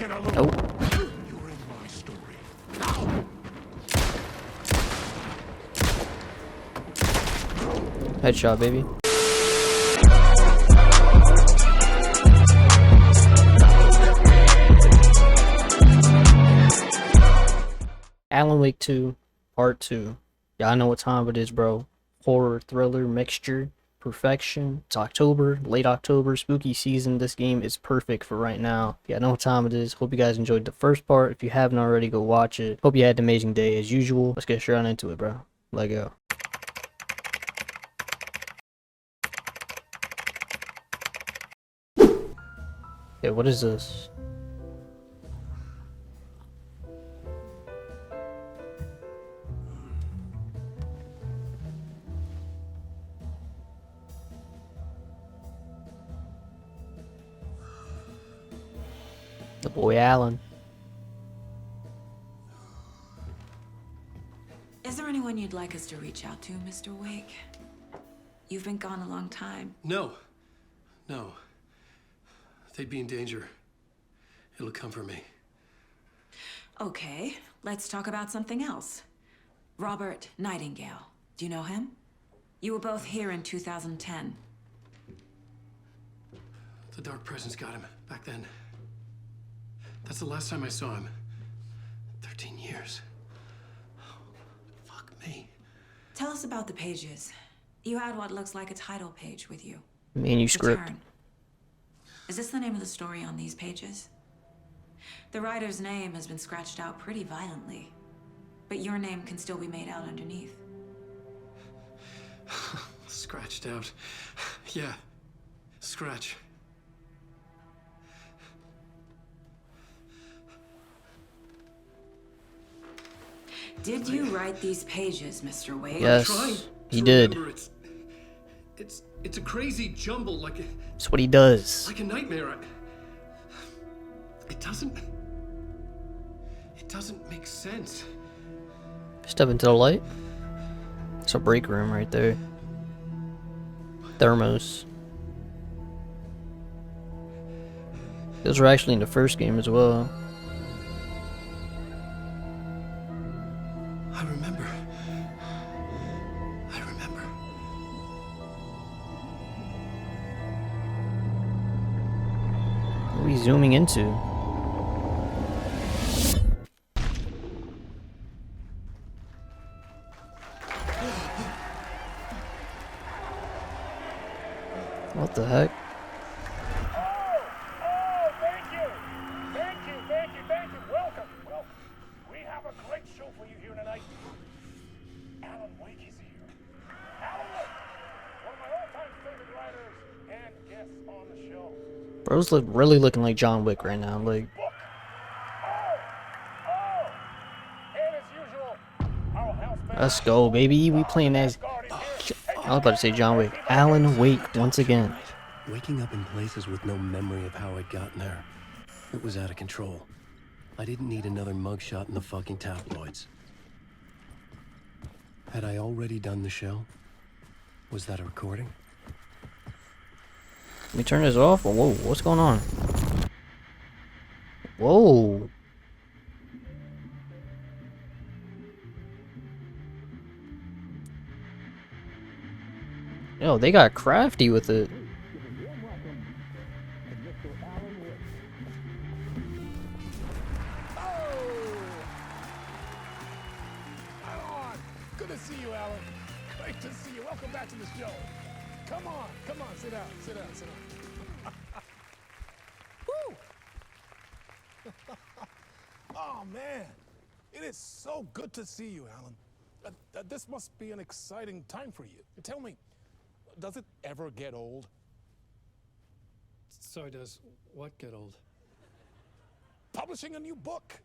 Nope. You're in my story. Now! Headshot, baby. Alan Wake 2, Part 2. Y'all know what time it is, bro. Horror, thriller, mixture, perfection. It's October, late October, spooky season. This game is perfect for right now. Y'all know what time it is. Hope you guys enjoyed the first part. If you haven't already, go watch it. Hope you had an amazing day as usual. Let's get straight on into it, bro. Let go. Yeah, what is this? The boy Alan. Is there anyone you'd like us to reach out to, Mr. Wake? You've been gone a long time. No. They'd be in danger. It'll come for me. Okay, let's talk about something else. Robert Nightingale. Do you know him? You were both here in 2010. The Dark Presence got him back then. That's the last time I saw him. 13 years. Oh, fuck me. Tell us about the pages. You had what looks like a title page with you. Manuscript. Return. Is this the name of the story on these pages? The writer's name has been scratched out pretty violently, but your name can still be made out underneath. Scratched out. Yeah. Scratch. Did you write these pages, Mr. Wade? Yes, Trying he to did. remember, it's a crazy jumble, like That's what he does. a nightmare. It doesn't make sense. Step into the light. It's a break room right there. Thermos. Those were actually in the first game as well. I remember. What are we zooming into? What the heck? Thank you. Welcome. Well, we have a great show for you here tonight. Alan Wake is here. Alan Wake, one of my all-time favorite writers and guests on the show. Bro's really looking like John Wick right now. Like, Book. And as usual, our house band. let's go, baby. We playing as. I was about to say John Wick. Alan Wake once again. Waking up in places with no memory of how I'd gotten there. It was out of control. I didn't need another mugshot in the fucking tabloids. Had I already done the show? Was that a recording? Let me turn this off. Whoa, what's going on? Whoa. Yo, they got crafty with it. Good to see you, Alan. Great to see you. Welcome back to the show. Come on. Sit down. Woo! Oh, man. It is so good to see you, Alan. This must be an exciting time for you. Tell me, does it ever get old? So does what get old? Publishing a new book.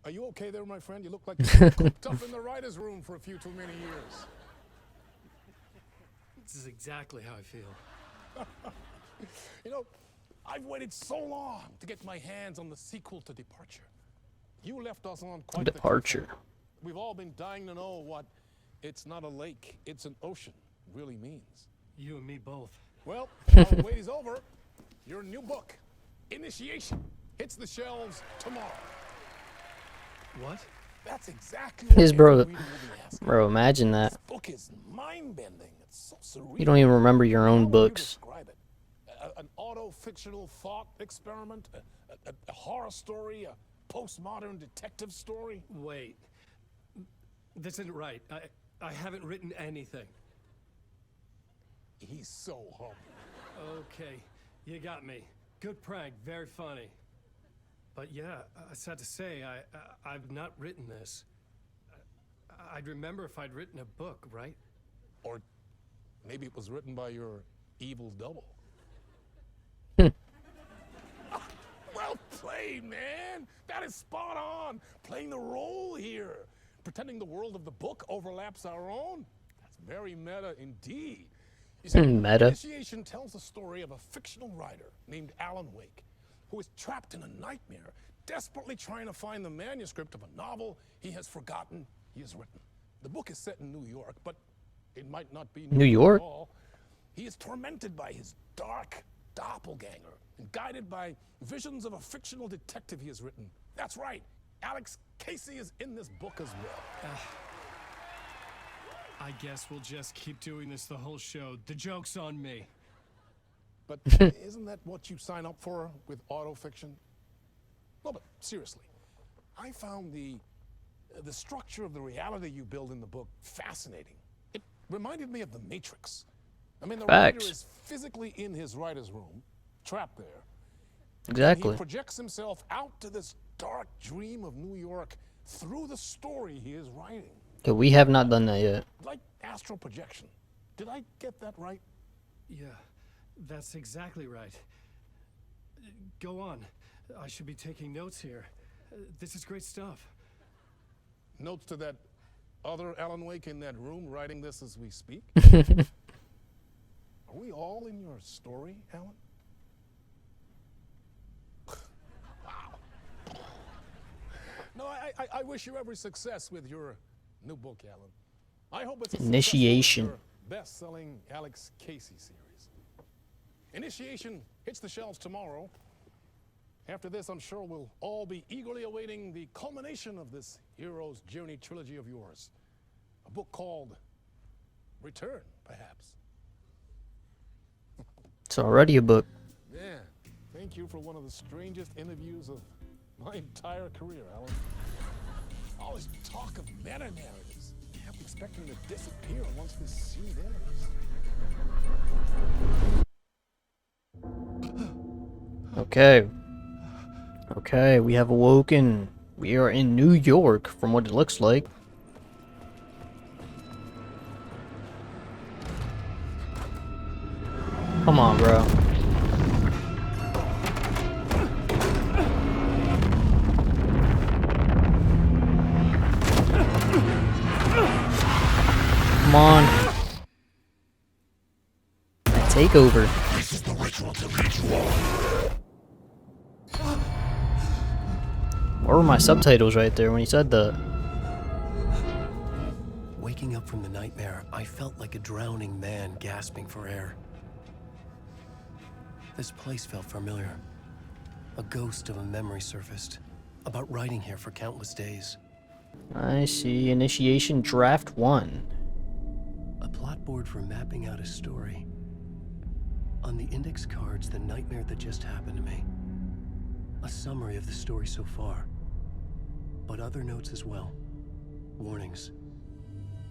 Are you okay there, my friend? You look like you've been cooped up in the writer's room for a few too many years. This is exactly how I feel. You know, I've waited so long to get my hands on the sequel to Departure. You left us on quite the Departure. cliffhanger. We've all been dying to know what "it's not a lake, it's an ocean" really means. You and me both. Well, now the wait is over. Your new book, Initiation hits the shelves tomorrow. What? That's exactly His what bro- every reader will be asking. Bro, imagine that. This book is mind-bending. It's so surreal. You don't even remember your How own would you books. describe it? An auto-fictional thought experiment? A horror story? A postmodern detective story? Wait. This isn't right. I haven't written anything. He's so humble. Okay, you got me. Good prank, very funny. But yeah, sad to say, I've not written this. I'd remember if I'd written a book, right? Or maybe it was written by your evil double. Well played, man. That is spot on. Playing the role here. Pretending the world of the book overlaps our own. That's very meta indeed. You see, Meta. Initiation tells the story of a fictional writer named Alan Wake, who is trapped in a nightmare, desperately trying to find the manuscript of a novel he has forgotten he has written. The book is set in New York, but it might not be New York? at all. He is tormented by his dark doppelganger and guided by visions of a fictional detective he has written. That's right, Alex Casey is in this book as well. I guess we'll just keep doing this the whole show. The joke's on me. But isn't that what you sign up for with autofiction? No, but seriously, I found the structure of the reality you build in the book fascinating. It reminded me of The Matrix. I mean, the writer Facts. is physically in his writer's room, trapped there. Exactly. He projects himself out to this dark dream of New York through the story he is writing. Yeah, we have not done that yet. Like astral projection. Did I get that right? Yeah, that's exactly right. Go on. I should be taking notes here. This is great stuff. Notes to that other Alan Wake in that room writing this as we speak? Are we all in your story, Alan? Wow. No, I wish you every success with your new book, Alan. I hope it's a Initiation. successful with your best-selling Alex Casey series. Initiation hits the shelves tomorrow. After this, I'm sure we'll all be eagerly awaiting the culmination of this hero's journey trilogy of yours. A book called Return, perhaps. It's already a book. Yeah, thank you for one of the strangest interviews of my entire career, Alan. All this talk of meta-narratives. I'm expecting to disappear once this scene ends. Okay. Okay, we have awoken. We are in New York, from what it looks like. Come on, bro. Come on. Takeover. This is the ritual to lead you all. Where were my subtitles right there when he said that? Waking up from the nightmare, I felt like a drowning man gasping for air. This place felt familiar. A ghost of a memory surfaced, about writing here for countless days. I see. Initiation Draft 1. A plot board for mapping out a story. On the index cards, the nightmare that just happened to me. A summary of the story so far. But other notes as well. Warnings.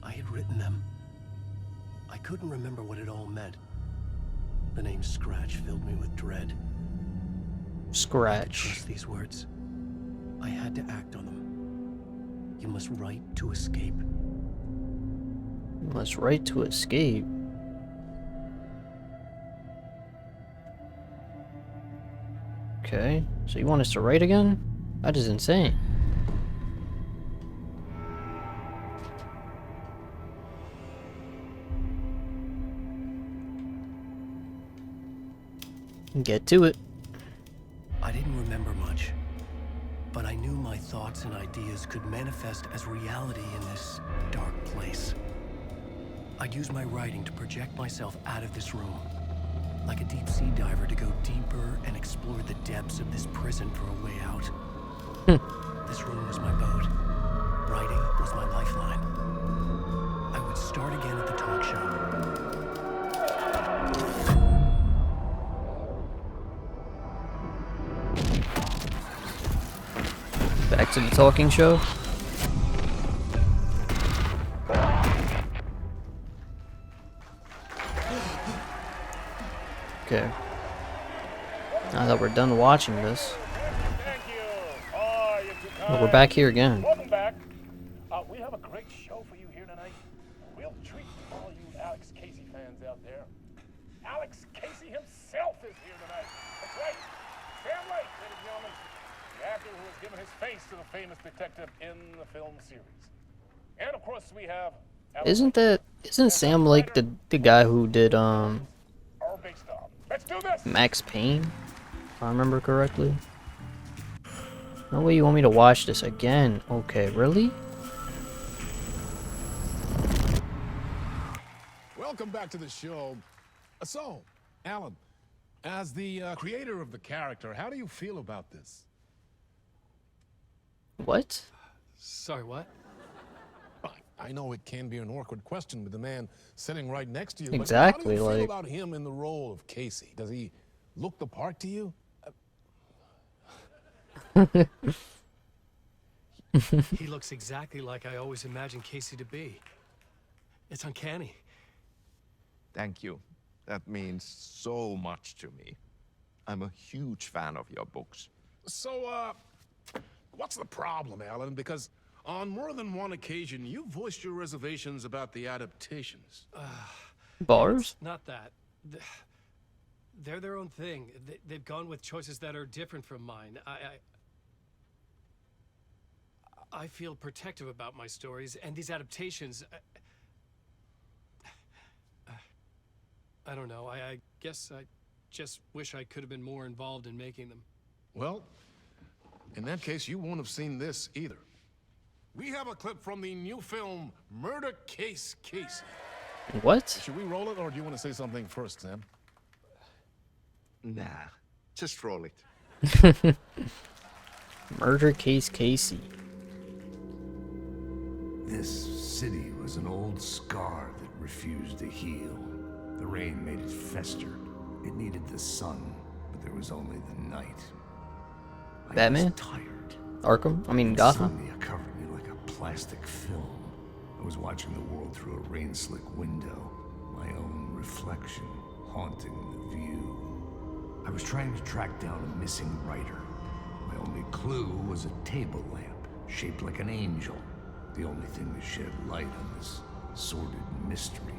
I had written them. I couldn't remember what it all meant. The name Scratch filled me with dread. I could Scratch. trust these words. I had to act on them. You must write to escape. Let's write to escape. Okay, so you want us to write again? That is insane. Get to it. I didn't remember much, but I knew my thoughts and ideas could manifest as reality in this dark place. I'd use my writing to project myself out of this room, Like a deep sea diver to go deeper and explore the depths of this prison for a way out. This room was my boat. Writing was my lifeline. I would start again at the talk show. Back to the talking show. Okay. Now that we're done watching this, Thank you. Oh, you're too well, we're kind. back here again. Welcome back. We have a great show for you here tonight. A real treat for all you Alex Casey fans out there. Alex Casey himself is here tonight. That's right. Sam Lake, ladies and gentlemen. The actor who has given his face to the famous detective in the film series. And of course we have Isn't Sam Lake the guy who did our big star. Let's do this. Max Payne? If I remember correctly. No way you want me to watch this again. Okay, really? Welcome back to the show. So, Alan, as the creator of the character, how do you feel about this? What? Sorry, what? I know it can be an awkward question with the man sitting right next to you. Exactly, But how do you like- feel about him in the role of Casey? Does he look the part to you? He looks exactly like I always imagined Casey to be. It's uncanny. Thank you. That means so much to me. I'm a huge fan of your books. So, what's the problem, Alan? Because on more than one occasion, you voiced your reservations about the adaptations. Bars? Not that. They're their own thing. They've gone with choices that are different from mine. I feel protective about my stories, and these adaptations... I don't know. I guess I just wish I could have been more involved in making them. Well, in that case, you won't have seen this either. We have a clip from the new film, Murder Case Casey. What? Should we roll it, or do you want to say something first, Sam? Nah, just roll it. Murder Case Casey. This city was an old scar that refused to heal. The rain made it fester. It needed the sun, but there was only the night. I Batman? was tired. Arkham? I mean, Gotham? Insomnia covered me like a plastic film. I was watching the world through a rain-slick window, my own reflection haunting the view. I was trying to track down a missing writer. My only clue was a table lamp, shaped like an angel. The only thing that shed light on this sordid mystery.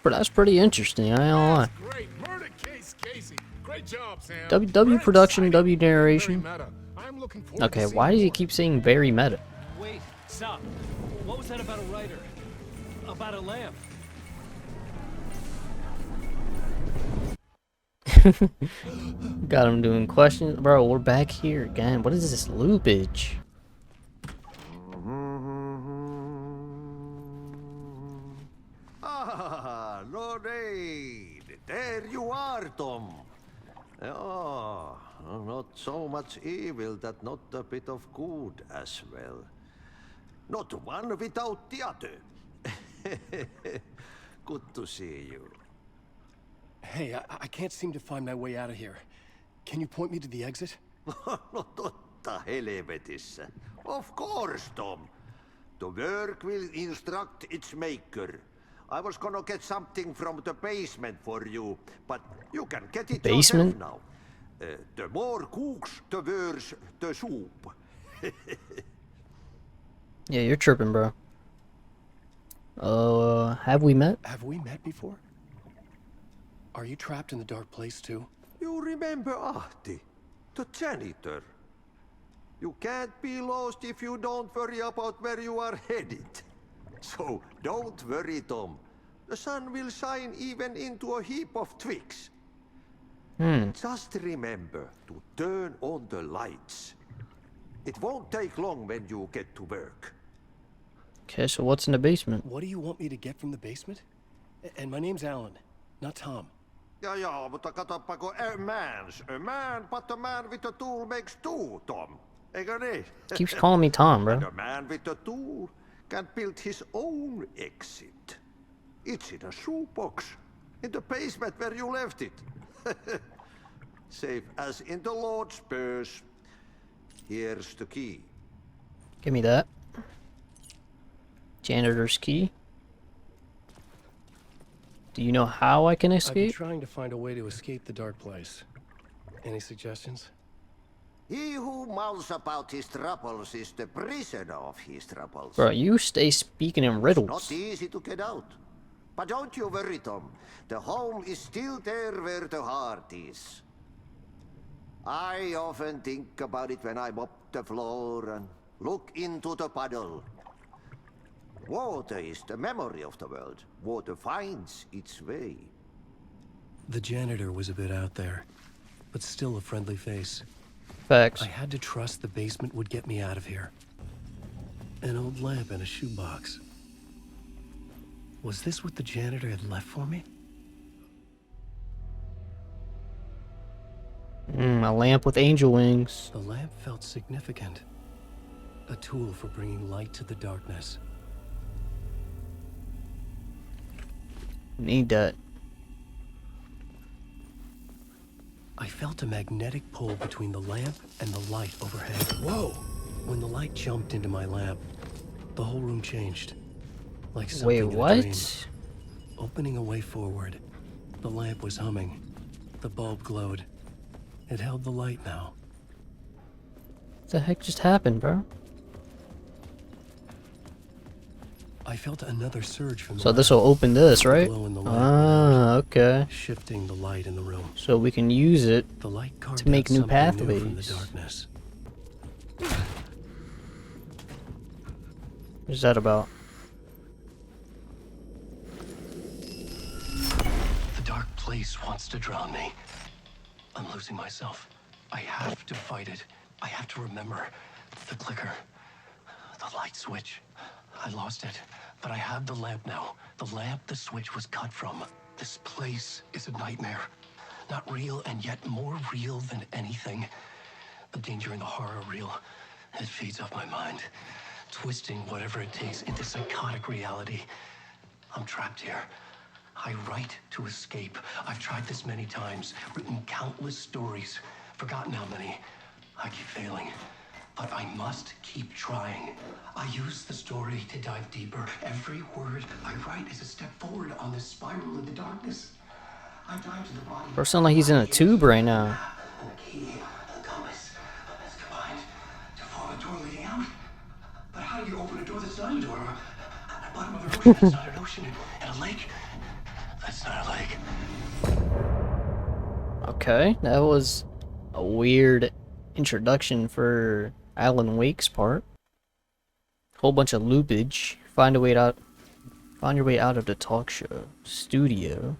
That's pretty interesting, I ain't gonna lie. Great, Murder Case Casey. Great job, Sam. W Very production, exciting. W narration. Very meta. I'm looking forward Okay, to why seeing does he more. keep saying very meta? Wait, stop. What was that about a writer? About a lamp? Got him doing questions. Bro, we're back here again. What is this loopage? Ah, Lord Aid. There you are, Tom. Oh, not so much evil that not a bit of good as well. Not one without the other. Good to see you. Hey, I can't seem to find my way out of here. Can you point me to the exit? No totta helvetissä. Of course, Tom. The work will instruct its maker. I was gonna get something from the basement for you, but you can get it Basement? yourself now. The more cooks, the worse the soup. Yeah, you're tripping, bro. Have we met? Have we met before? Are you trapped in the dark place too? You remember Ahti, the janitor. You can't be lost if you don't worry about where you are headed. So don't worry, Tom. The sun will shine even into a heap of twigs. Just remember to turn on the lights. It won't take long when you get to work. Okay, so what's in the basement? What do you want me to get from the basement? And my name's Alan, not Tom. Ja, mutta katoppa kun a man's a man, but a man with a tool makes two, Tom. Eikö niin? Keeps calling me Tom, And bro. a man with a tool can build his own exit. It's in a shoebox, in the basement where you left it. Safe as in the Lord's purse. Here's the key. Give me that. Janitor's key. Do you know how I can I've been escape? trying to find a way to escape the dark place. Any suggestions? He who mouths about his troubles is the prisoner of his troubles. Bro, you stay speaking in Not riddles. easy to get out. But don't you worry, Tom. The home is still there where the heart is. I often think about it when I mop the floor and look into the puddle. Water is the memory of the world. Water finds its way. The janitor was a bit out there, but still a friendly face. Facts. I had to trust the basement would get me out of here. An old lamp in a shoebox. Was this what the janitor had left for me? A lamp with angel wings. The lamp felt significant. A tool for bringing light to the darkness. Need that. I felt a magnetic pull between the lamp and the light overhead. Whoa! When the light jumped into my lamp, the whole room changed. Like something Wait, in a dream. what? Opening a way forward, the lamp was humming. The bulb glowed. It held the light now. What the heck just happened, bro? I felt another surge from the So this lamp, will open this, right? glow in the lamp, Ah, okay. shifting the light in the room. So we can use it. The light carved To make out new something new from the pathways. darkness. What's that about? The dark place wants to drown me. I'm losing myself. I have to fight it. I have to remember the clicker, the light switch. I lost it, but I have the lamp now. The lamp the switch was cut from. This place is a nightmare. Not real, and yet more real than anything. The danger and the horror are real. It feeds off my mind, twisting whatever it takes into psychotic reality. I'm trapped here. I write to escape. I've tried this many times, written countless stories, forgotten how many. I keep failing, but I must keep trying. I use the story to dive deeper. Every word I write is a step forward on this spiral into darkness. I dive to the body. Bro, sound like he's in a tube right now. And the key, the compass, is combined to form a door leading out. But how do you open a door that's not a door? At the bottom of an ocean that's not an ocean, and a lake that's not a lake. Okay, that was a weird introduction for Alan Wake's part. Whole bunch of loopage. Find your way out of the talk show. Studio.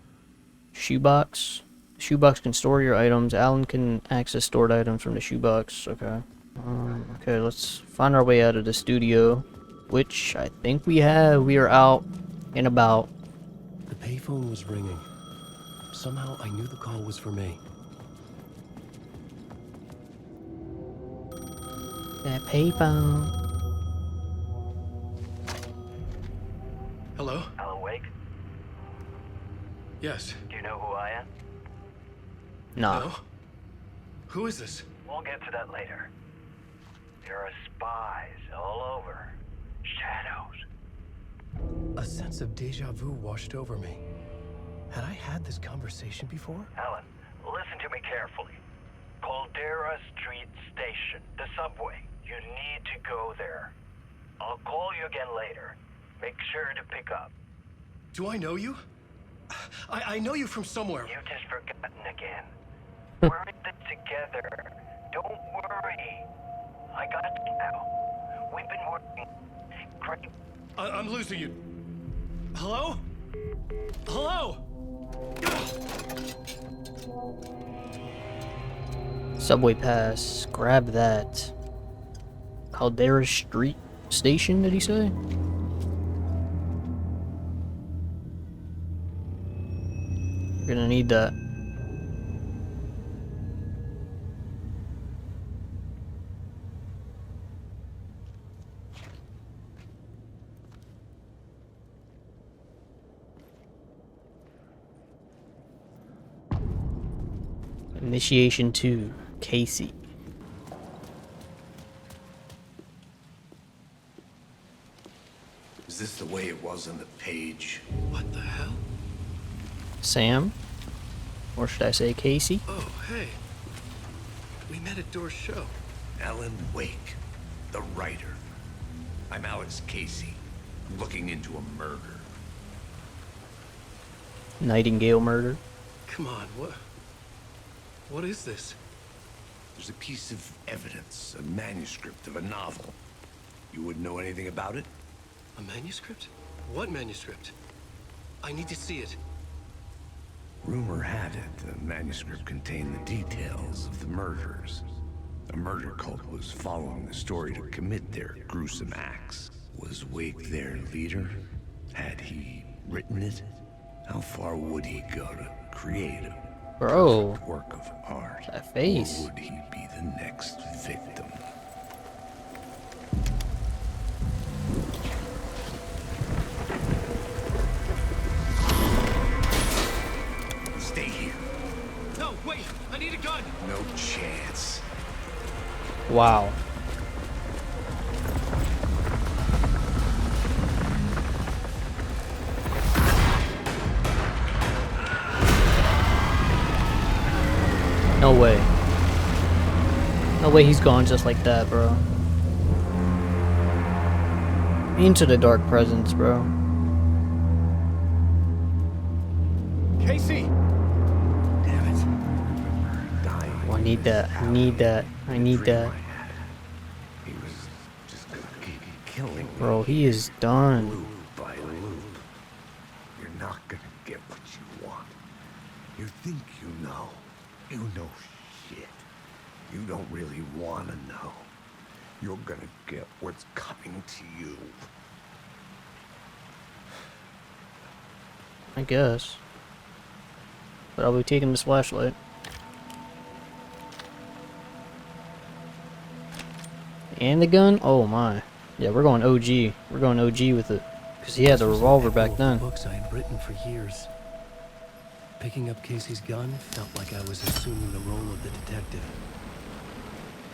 Shoebox. Shoebox can store your items. Alan can access stored items from the shoebox. Okay. Okay, let's find our way out of the studio, which I think we have. We are out and about. The payphone was ringing. Somehow I knew the call was for me. That payphone. Hello? Alan Wake, Yes. do you know who I am? Nah. No? Who is this? We'll get to that later. There are spies all over. Shadows. A sense of deja vu washed over me. Had I had this conversation before? Alan, listen to me carefully. Caldera Street Station, the subway. You need to go there. I'll call you again later. Make sure to pick up. Do I know you? I know you from somewhere. You've just forgotten again. We're in this together. Don't worry. I got you now. We've been working great. I'm losing you. Hello? Hello? Subway pass. Grab that. Caldera Street Station, did he say? gonna need that. Initiation 2, Casey. Is this the way it was on the page? What the hell? Sam? Or should I say Casey? Oh, hey. We met at Door's show. Alan Wake, the writer. I'm Alex Casey, looking into a murder. Nightingale murder. Come on, what is this? There's a piece of evidence, a manuscript of a novel. You wouldn't know anything about it? A manuscript? What manuscript? I need to see it. Rumor had it the manuscript contained the details of the murders. A murder cult was following the story to commit their gruesome acts. Was Wake their leader? Had he written it? How far would he go to create a Bro, perfect work of art? that face. Or would he be the next victim? Stay here. No, wait! I need a gun! No chance. Wow. No way. No way he's gone just like that, bro. Into the dark presence, bro. Casey! Damn it. Dying. Oh, I need that. I need that. I need that. He was just gonna keep killing me. Bro, he is done. Loop by loop. You're not gonna get what you want. You think you know. You know shit. You don't really want to know. You're gonna get what's coming to you. I guess. But I'll be taking this flashlight. And the gun? Oh my. Yeah, we're going OG. We're going OG with it. Because he had the revolver back then. Books I had written for years. Picking up Casey's gun felt like I was assuming the role of the detective.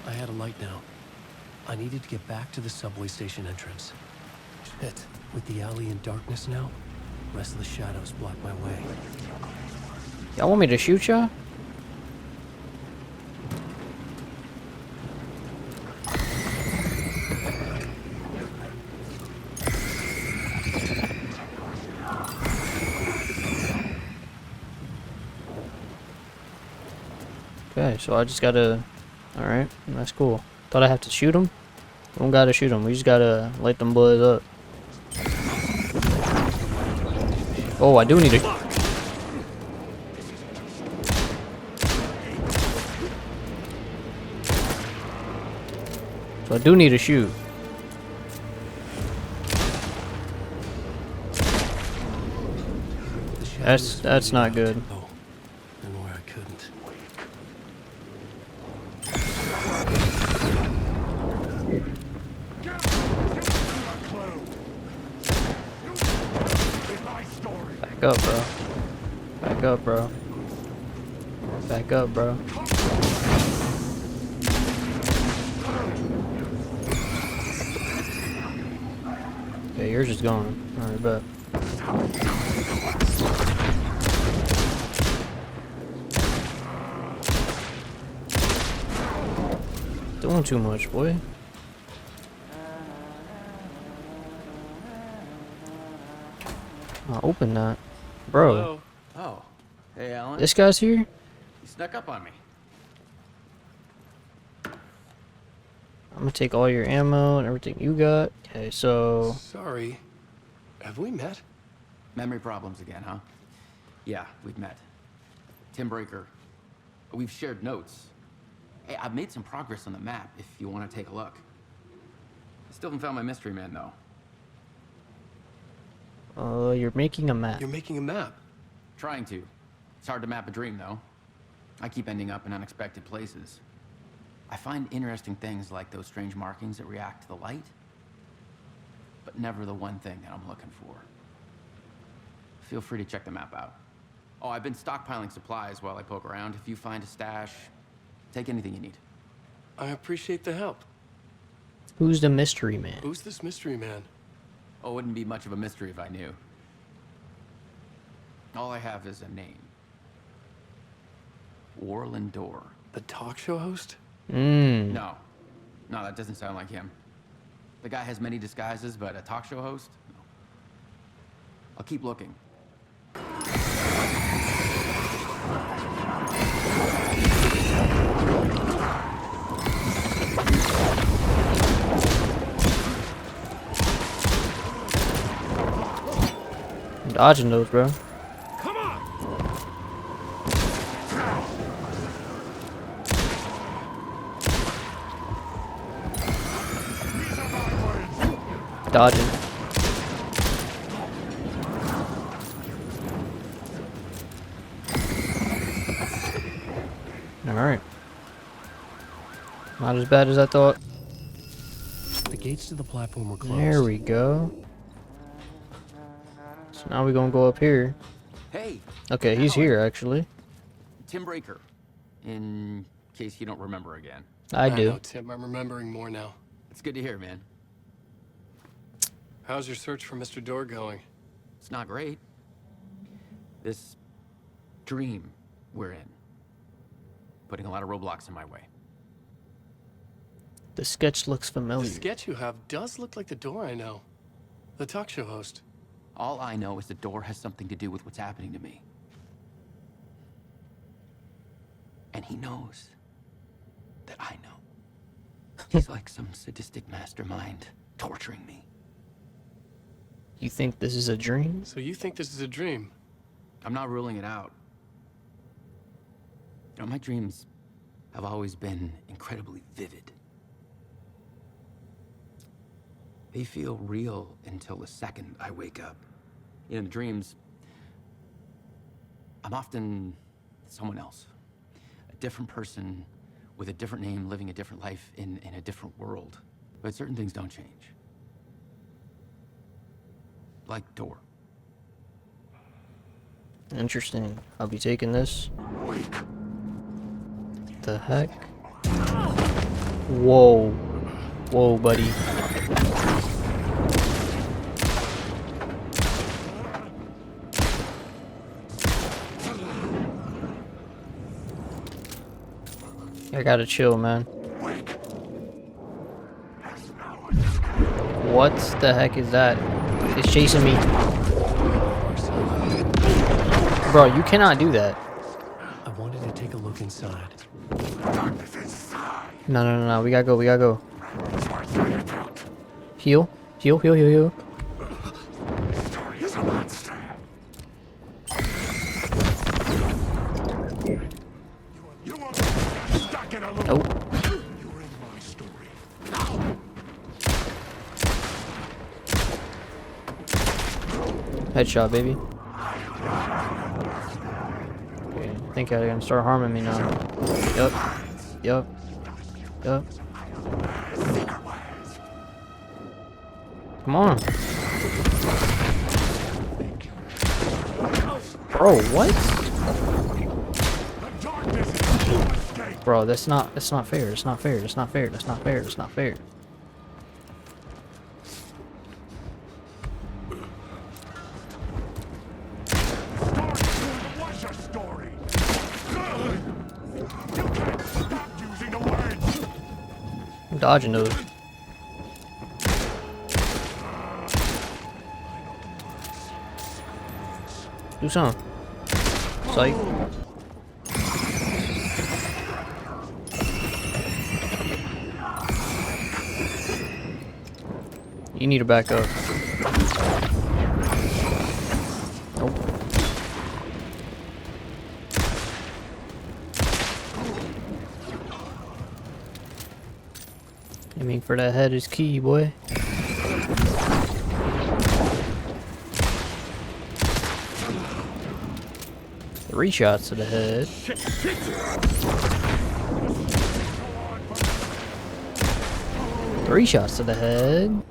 I had a light now. I needed to get back to the subway station entrance. Shit. With the alley in darkness now, restless shadows block my way. Y'all want me to shoot y'all? Okay, so I just gotta... Alright, that's cool. Thought I have to shoot him? We don't gotta shoot him, we just gotta light them boys up. Oh, I do need to... So I do need to shoot. That's not good. Oh, and where I couldn't. Back up, bro. Back up, bro. Back up, bro. Okay, yours is gone. Alright, bet. Doing too much, boy. Open that. Bro, Hello? Oh. Hey, Alan. this guy's here? You snuck up on me. I'm gonna take all your ammo and everything you got. Okay, so... Sorry. Have we met? Memory problems again, huh? Yeah, we've met. Tim Breaker. We've shared notes. Hey, I've made some progress on the map if you want to take a look. I still haven't found my mystery man, though. You're making a map. You're making a map. Trying to. It's hard to map a dream, though. I keep ending up in unexpected places. I find interesting things like those strange markings that react to the light, but never the one thing that I'm looking for. Feel free to check the map out. Oh, I've been stockpiling supplies while I poke around. If you find a stash, take anything you need. I appreciate the help. Who's the mystery man? Who's this mystery man? Oh, it wouldn't be much of a mystery if I knew. All I have is a name. Warlin Door. The talk show host? No, that doesn't sound like him. The guy has many disguises, but a talk show host? No. I'll keep looking. I'm dodging those, bro. Come on! Dodging. Alright. Not as bad as I thought. The gates to the platform were closed. There we go. So now we're gonna go up here. Hey! Okay, he's Alan. here actually. Tim Breaker. In case you don't remember again. I do. know, Tim. I'm remembering more now. It's good to hear, man. How's your search for Mr. Door going? It's not great. This dream we're in, putting a lot of roadblocks in my way. The sketch looks The familiar. sketch you have does look like the Door I know. The talk show host. All I know is the door has something to do with what's happening to me. And he knows that I know. He's like some sadistic mastermind torturing me. You think this is a dream? So you think this is a dream? I'm not ruling it out. You know, my dreams have always been incredibly vivid. They feel real until the second I wake up. In dreams, I'm often someone else. A different person with a different name, living a different life in a different world. But certain things don't change. Like Door. Interesting. I'll be taking this. The heck? Whoa. Whoa, buddy. I gotta chill, man. What the heck is that? It's chasing me. Bro, you cannot do that. I wanted to take a look inside. No. We gotta go. We gotta go. Heal. Heal. Nope. Headshot, baby. Okay, I think they're gonna start harming me now. Yup. Come on. Bro, what? Bro, that's not fair. It's not fair. I'm dodging those. Do something. Psych. You need to back up. Nope. Aiming for that head is key, boy. The 3 shots to the head. 3 shots to the head.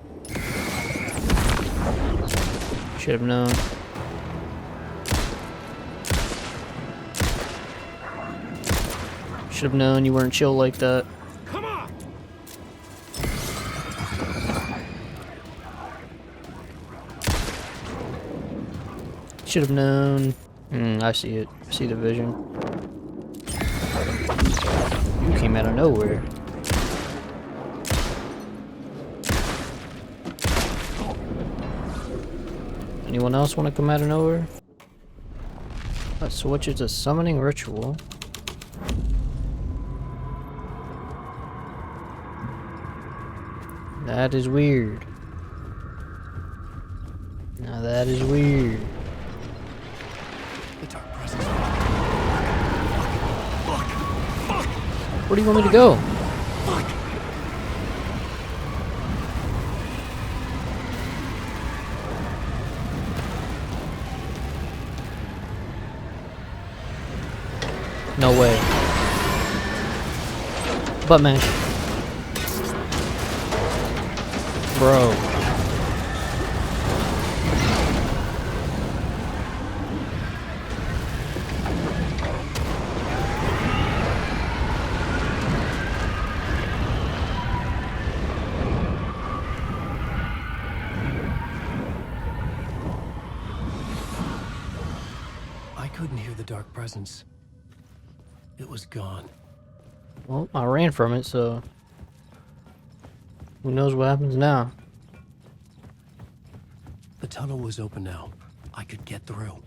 Should have known. Should have known you weren't chill like that. Come on! Should have known. I see it. I see the vision. You came out of nowhere. Anyone else want to come out of nowhere? Let's switch it to summoning ritual. That is weird. Now that is weird. The dark presence. Where do you want me to go? No way. Butt mash. Bro. I couldn't hear the dark presence. It was gone. Well, I ran from it, so who knows what happens now? The tunnel was open now. I could get through.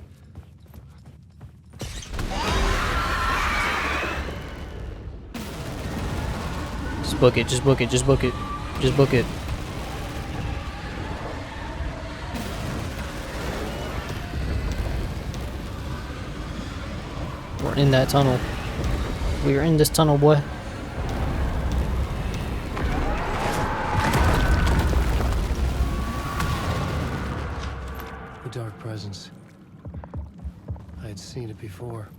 Just book it, just book it, just book it. Just book it. We're in that tunnel. We are in this tunnel, boy. The dark presence. I had seen it before.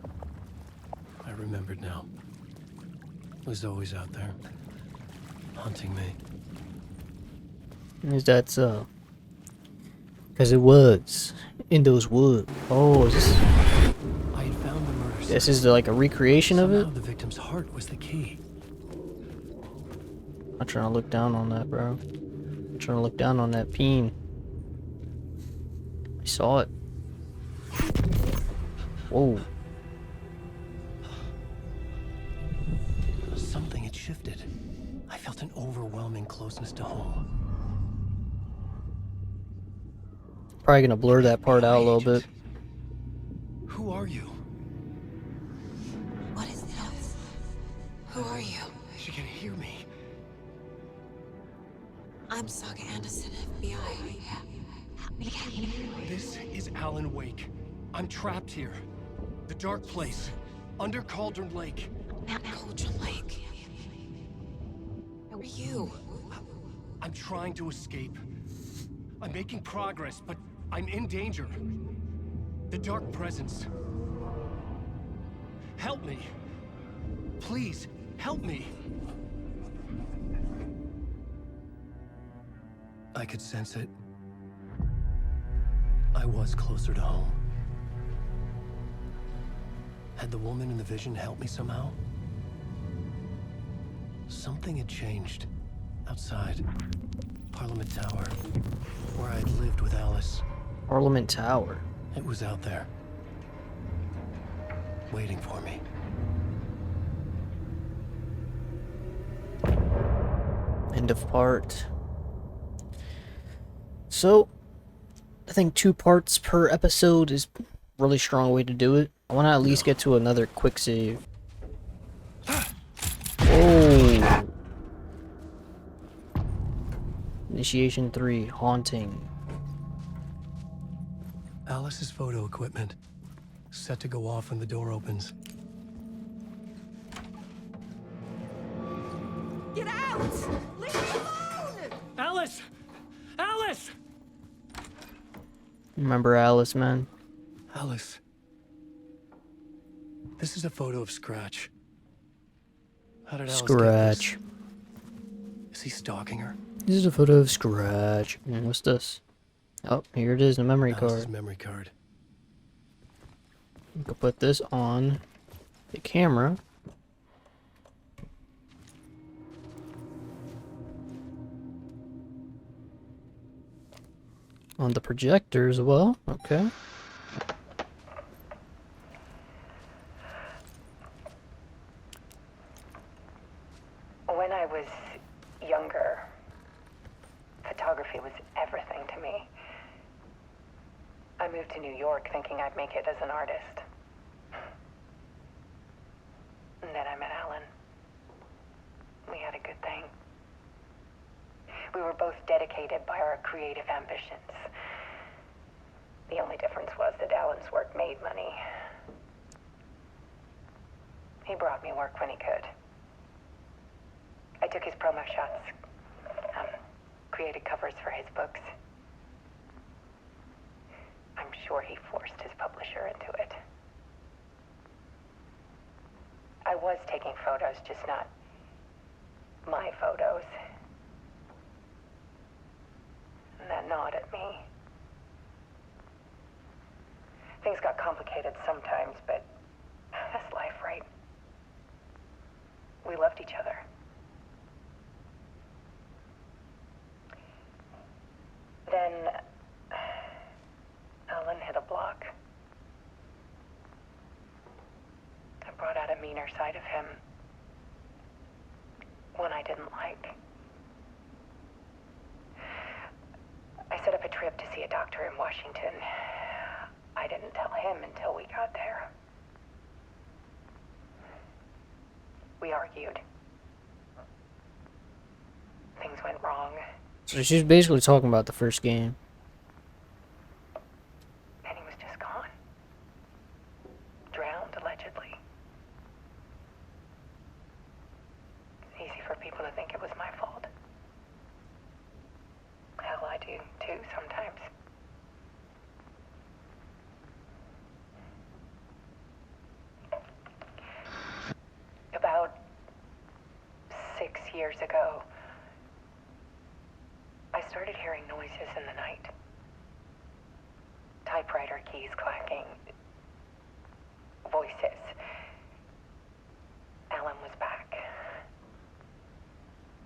I remembered now. It was always out there, haunting me. Is that so? Because it was in those woods. Oh, is this, I had found the murder this scene. is like a recreation of it? Somehow the victim's heart was the key. I'm trying to look down on that, bro. I'm trying to look down on that peen. I saw it. Whoa. Something had shifted. I felt an overwhelming closeness to home. Probably gonna blur that part out a little bit. Who are you? What is this? Who are you? She can hear me. I'm Saga Anderson, FBI. This is Alan Wake. I'm trapped here. The dark place. Under Cauldron Lake. At Cauldron Lake. Who are you? I'm trying to escape. I'm making progress, but I'm in danger. The dark presence. Help me. Please, help me. I could sense it. I was closer to home. Had the woman in the vision helped me somehow? Something had changed. Outside. Parliament Tower. Where I'd lived with Alice. Parliament Tower. It was out there. Waiting for me. End of part. So, I think 2 parts per episode is a really strong way to do it. I want to at least get to another quick save. Oh. Initiation 3, Haunting. Alice's photo equipment. Set to go off when the door opens. Get out! Leave me alone! Alice! Alice! Remember Alice, man? Alice. This is a photo of Scratch. How did Alice Scratch. get this? Is he stalking her? This is a photo of Scratch. What's this? Oh, here it is, the memory Alice's card. memory card. You can put this on the camera. On the projector as well. Okay. When I was younger, photography was everything to me. I moved to New York thinking I'd make it as an artist. And then I met Alan. We had a good thing. We were both dedicated by our creative ambitions. The only difference was that Alan's work made money. He brought me work when he could. I took his promo shots, created covers for his books. I'm sure he forced his publisher into it. I was taking photos, just not my photos. And that gnawed at me. Things got complicated sometimes, but that's life, right? We loved each other. Then Alan hit a block. I brought out a meaner side of him. One I didn't like. I set up a trip to see a doctor in Washington. I didn't tell him until we got there. We argued. Things went wrong. So she's basically talking about the first game. And he was just gone. Drowned, allegedly. It's easy for people to think it was my fault. Hell, I do too sometimes. About 6 years ago, I started hearing noises in the night. Typewriter keys clacking. Voices. Alan was back.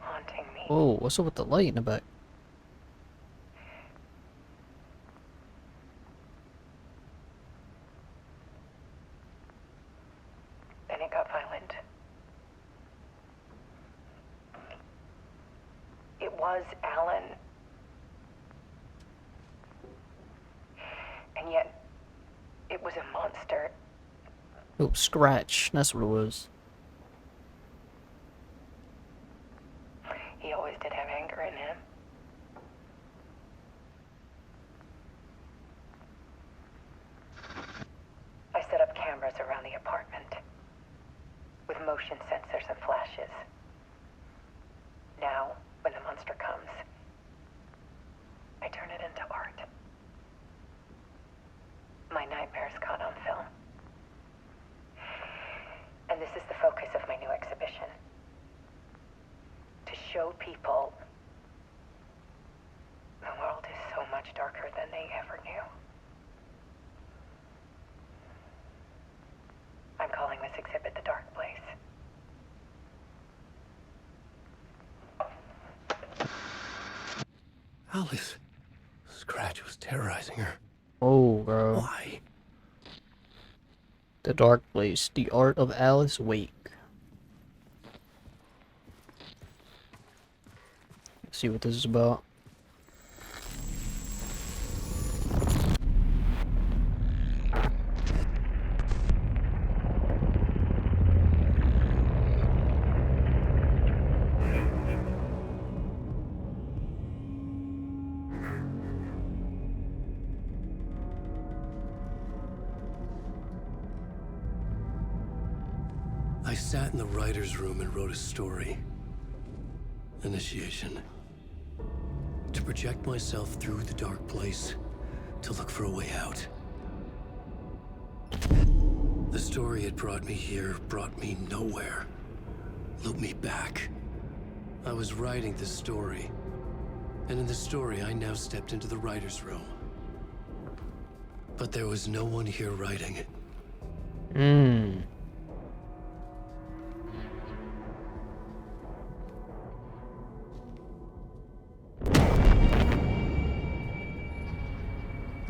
Haunting me. Whoa, what's up with the light in the back? Then it got violent. It was Alan. And yet, it was a monster. Oh, Scratch. That's what it was. He always did have anger in him. I set up cameras around the apartment with motion sensors and flashes. Now, when the monster comes, I turn it into art. My nightmares caught on film. And this is the focus of my new exhibition. To show people the world is so much darker than they ever knew. I'm calling this exhibit The Dark Place. Alice. Scratch was terrorizing her. Oh, bro. Why? The Dark Place. The Art of Alice Wake. Let's see what this is about. I sat in the writer's room and wrote a story. Initiation. To project myself through the dark place, to look for a way out. The story had brought me here, brought me nowhere. Looped me back. I was writing the story. And in the story, I now stepped into the writer's room. But there was no one here writing.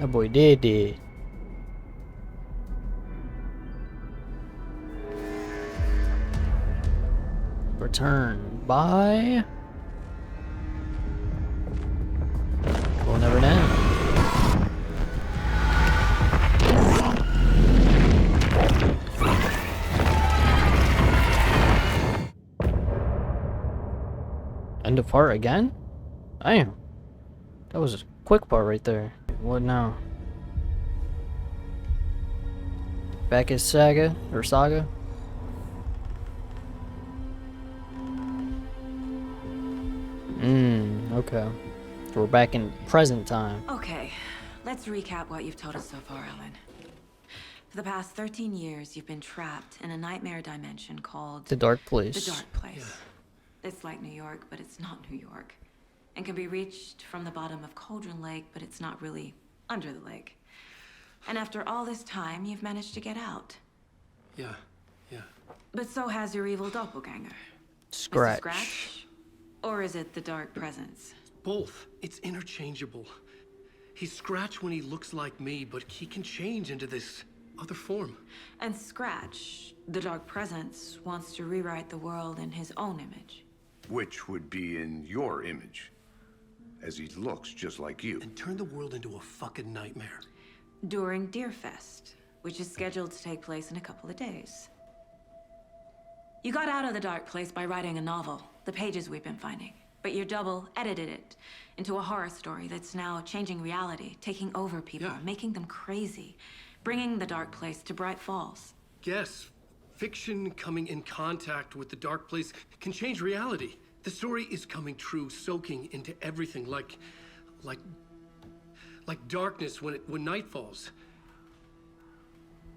That boy did. Return by... We'll never know. End of part again? Damn. That was a quick part right there. What now? Back as Saga? Or Saga? Okay. So we're back in present time. Okay, let's recap what you've told us so far, Alan. For the past 13 years, you've been trapped in a nightmare dimension called... The Dark Place. The Dark Place. It's like New York, but it's not New York. And can be reached from the bottom of Cauldron Lake, but it's not really under the lake. And after all this time, you've managed to get out. Yeah. But so has your evil doppelganger. Scratch. Mr. Scratch? Or is it the Dark Presence? Both. It's interchangeable. He's Scratch when he looks like me, but he can change into this other form. And Scratch, the Dark Presence, wants to rewrite the world in his own image. Which would be in your image, as he looks just like you. And turn the world into a fucking nightmare. During Deerfest, which is scheduled to take place in a couple of days. You got out of the Dark Place by writing a novel, the pages we've been finding. But your double edited it into a horror story that's now changing reality, taking over people, making them crazy, bringing the Dark Place to Bright Falls. Yes, fiction coming in contact with the Dark Place can change reality. The story is coming true, soaking into everything, like darkness when night falls.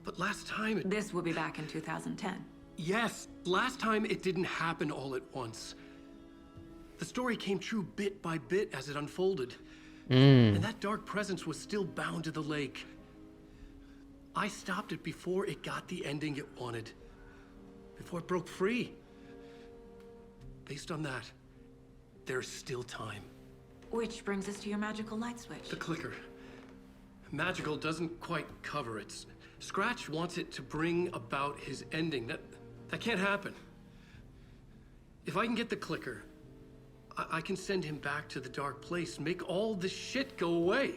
But last time This will be back in 2010. Yes, last time it didn't happen all at once. The story came true bit by bit as it unfolded. And that dark presence was still bound to the lake. I stopped it before it got the ending it wanted. Before it broke free. Based on that, there's still time. Which brings us to your magical light switch. The clicker. Magical doesn't quite cover it. Scratch wants it to bring about his ending. That can't happen. If I can get the clicker, I can send him back to the Dark Place, make all this shit go away.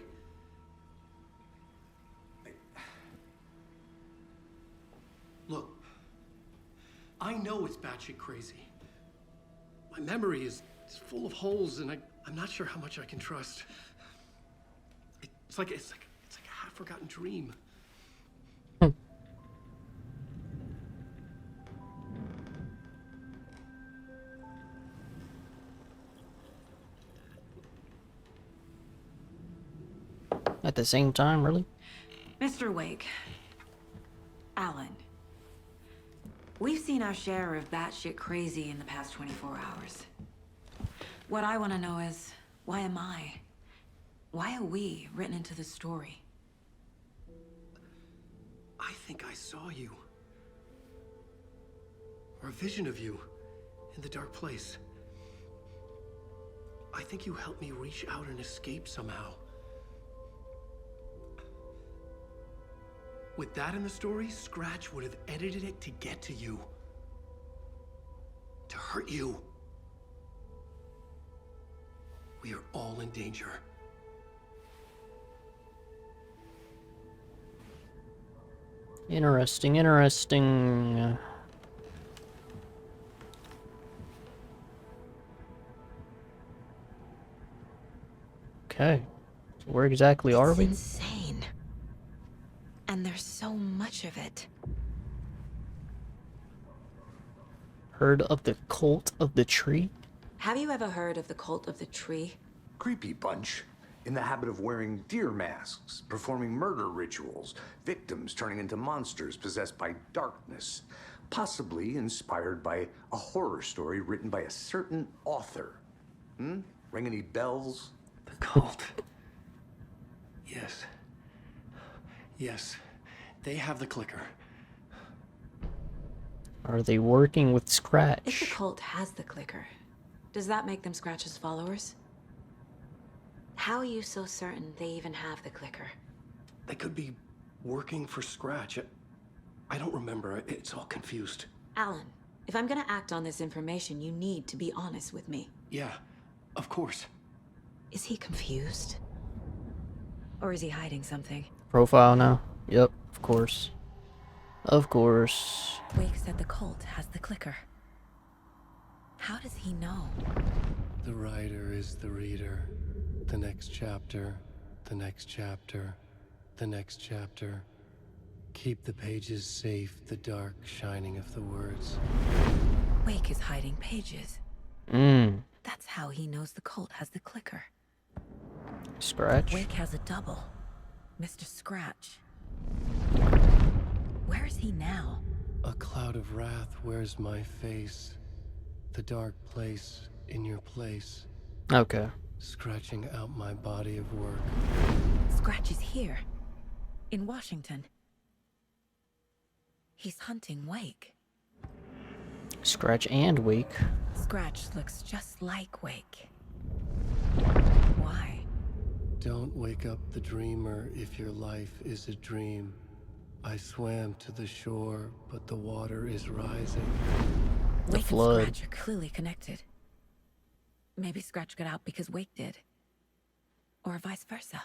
Look, I know it's batshit crazy. My memory is full of holes, and I'm not sure how much I can trust. It's like a half-forgotten dream. At the same time, really? Mr. Wake. Alan. We've seen our share of batshit crazy in the past 24 hours. What I want to know is, why am I? Why are we written into the story? I think I saw you. Or a vision of you in the Dark Place. I think you helped me reach out and escape somehow. With that in the story, Scratch would have edited it to get to you. To hurt you. We are all in danger. Interesting. Okay. So where exactly are we? Insane. And there's so much of it. Heard of the Cult of the Tree? Have you ever heard of the Cult of the Tree? Creepy bunch. in the habit of wearing deer masks, performing murder rituals, victims turning into monsters possessed by darkness, possibly inspired by a horror story written by a certain author. Ring any bells? The cult. Yes. Yes. They have the clicker. Are they working with If the Scratch? cult has the clicker, does that make them Scratch's followers? How are you so certain they even have the clicker? They could be working for Scratch. I don't remember. It's all confused. Alan, if I'm gonna act on this information, you need to be honest with me. Yeah, of course. Is he confused? Or is he hiding something? Profile now? Yep, of course. Of course. Wake said the cult has the clicker. How does he know? The writer is the reader. The next chapter, the next chapter, the next chapter. Keep the pages safe, the dark shining of the words. Wake is hiding pages. That's how he knows the cult has the clicker. Scratch? Wake has a double. Mr. Scratch. Where is he now? A cloud of wrath wears my face. The dark place in your place. Okay. Scratching out my body of work. Scratch is here. In Washington. He's hunting Wake. Scratch and Wake. Scratch looks just like Wake. Why? Don't wake up the dreamer if your life is a dream. I swam to the shore, but the water is rising. The Wake flood. and Scratch are clearly connected. Maybe Scratch got out because Wake did. Or vice versa.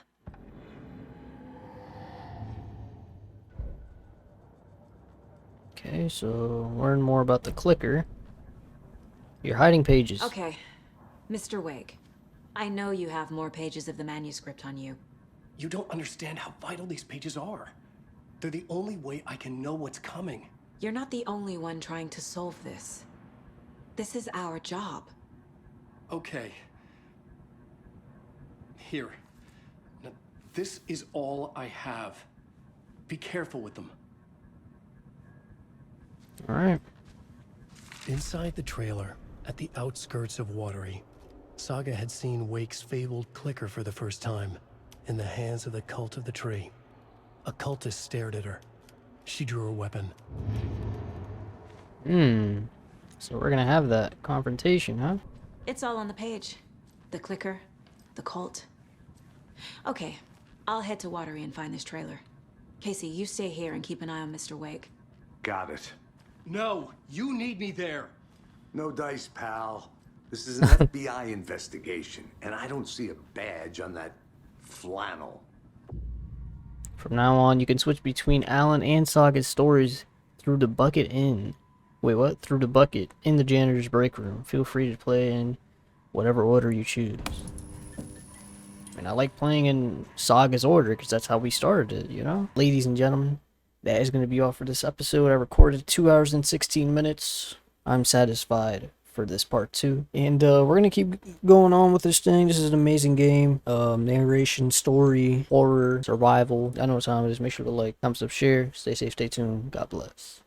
Okay, so learn more about the clicker. You're hiding pages. Okay, Mr. Wake. I know you have more pages of the manuscript on you. You don't understand how vital these pages are. They're the only way I can know what's coming. You're not the only one trying to solve this. This is our job. Okay. Here. Now, this is all I have. Be careful with them. Alright. Inside the trailer, at the outskirts of Watery, Saga had seen Wake's fabled clicker for the first time, in the hands of the Cult of the Tree. A cultist stared at her. She drew her weapon. So we're gonna have that confrontation, huh? It's all on the page. The clicker, the cult. Okay, I'll head to Watery and find this trailer. Casey, you stay here and keep an eye on Mr. Wake. Got it. No, you need me there. No dice, pal. This is an FBI investigation, and I don't see a badge on that flannel. From now on, you can switch between Alan and Saga's stories through the bucket in. Wait, what? Through the bucket in the janitor's break room. Feel free to play in whatever order you choose. And I like playing in Saga's order because that's how we started it, you know? Ladies and gentlemen, that is going to be all for this episode. I recorded 2 hours and 16 minutes. I'm satisfied for this part 2. And we're going to keep going on with this thing. This is an amazing game. Narration, story, horror, survival. I know what time it is. Make sure to like, thumbs up, share. Stay safe, stay tuned. God bless.